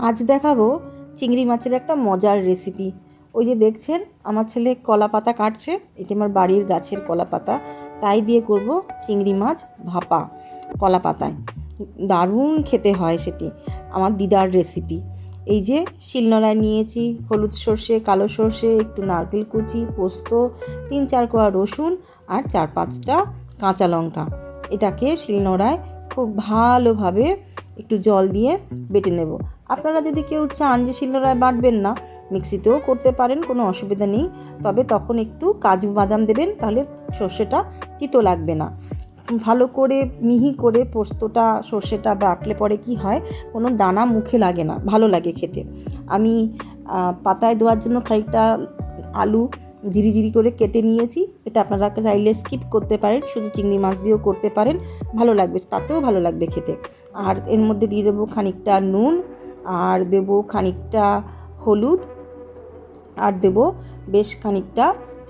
আজ দেখাবো চিংড়ি মাছের একটা মজার রেসিপি। ওই যে দেখছেন আমার ছেলে কলা পাতা কাটছে, এটা আমার বাড়ির গাছের কলা পাতা, তাই দিয়ে করব চিংড়ি মাছ ভাপা কলা পাতায়। দারুণ খেতে হয় সেটি, আমার দিদার রেসিপি। এই যে শিলনোড়ায় নিয়েছি হলুদ সর্ষে, কালো সর্ষে, একটু নারকেল কুচি, পোস্ত, 3-4 কোয়া রসুন আর 4-5টা কাঁচা লঙ্কা। এটাকে শিলনোড়ায় খুব ভালোভাবে একটু জল দিয়ে বেটে নেব। আপনারা যদি কেউ চান যে শিলনোড়ায় বাটবেন না, মিক্সিতেও করতে পারেন, কোনো অসুবিধা নেই। তবে তখন একটু কাজু বাদাম দেবেন, তাহলে সর্ষেটা তিতো লাগবে না। ভালো করে মিহি করে পোস্তটা সর্ষেটা বাটলে পরে কি হয়, কোনো দানা মুখে লাগে না, ভালো লাগে খেতে। আমি পাতায় দেওয়ার জন্য খানিকটা আলু ঝিরি করে কেটে নিয়েছি। এটা আপনারা চাইলে স্কিপ করতে পারেন, শুধু চিংড়ি মাছ দিয়েও করতে পারেন, ভালো লাগবে, তাতেও ভালো লাগবে খেতে। আর এর মধ্যে দিয়ে দেবো খানিকটা নুন, আর দেবো খানিকটা হলুদ, আর দেবো বেশ খানিকটা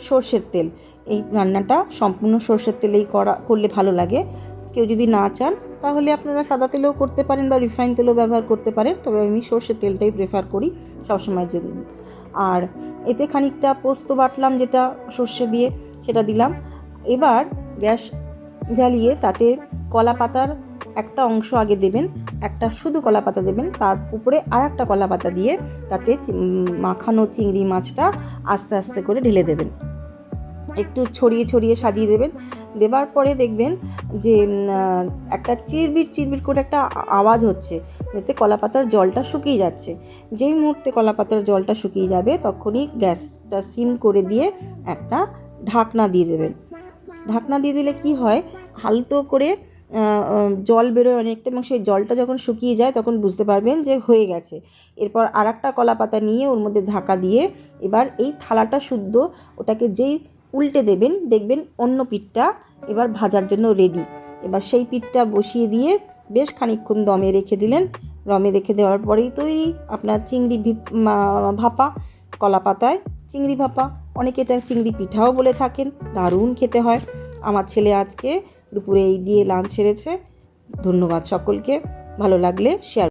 সর্ষের তেল। এই রান্নাটা সম্পূর্ণ সর্ষের তেলেই করলে ভালো লাগে। কেউ যদি না চান তাহলে আপনারা সাদা তেলেও করতে পারেন বা রিফাইন তেলও ব্যবহার করতে পারেন, তবে আমি সর্ষের তেলটাই প্রেফার করি সবসময়ের জন্য। আর এতে খানিকটা পোস্ত বাটলাম যেটা সর্ষে দিয়ে, সেটা দিলাম। এবার গ্যাস জ্বালিয়ে তাতে কলা পাতার একটা অংশ আগে দেবেন, একটা শুধু কলা পাতা দেবেন, তার উপরে আর একটা কলা পাতা দিয়ে তাতে মাখানো চিংড়ি মাছটা আস্তে আস্তে করে ঢেলে দেবেন, একটু ছড়িয়ে সাজিয়ে দেবেন। দেবার পরে দেখবেন যে একটা চিরবির করে একটা আওয়াজ হচ্ছে, যাতে কলা পাতার জলটা শুকিয়ে যাচ্ছে। যেই মুহূর্তে কলা পাতার জলটা শুকিয়ে যাবে, তখনই গ্যাসটা সিম করে দিয়ে একটা ঢাকনা দিয়ে দেবেন। ঢাকনা দিয়ে দিলে কি হয়, হালতো করে জল বেরোয় অনেকটা, এবং সেই জলটা যখন শুকিয়ে যায় তখন বুঝতে পারবেন যে হয়ে গেছে। এরপর আর একটা কলা পাতা নিয়ে ওর মধ্যে ঢাকা দিয়ে এবার এই থালাটা শুদ্ধ ওটাকে যেই উল্টে দেবেন, দেখবেন অন্য পিঠটা এবার ভাজার জন্য রেডি। এবার সেই পিঠটা বসিয়ে দিয়ে বেশ খানিকক্ষণ দমে রেখে দিলেন। দমে রেখে দেওয়ার পরেই তো আপনার চিংড়ি ভাপা, কলা পাতায় চিংড়ি ভাপা, অনেকে এটা চিংড়ি পিঠাও বলে থাকেন, দারুণ খেতে হয়। আমার ছেলে আজকে দুপুরে এই দিয়ে লাঞ্চ সেরেছে। ধন্যবাদ সকলকে, ভালো লাগলে শেয়ার।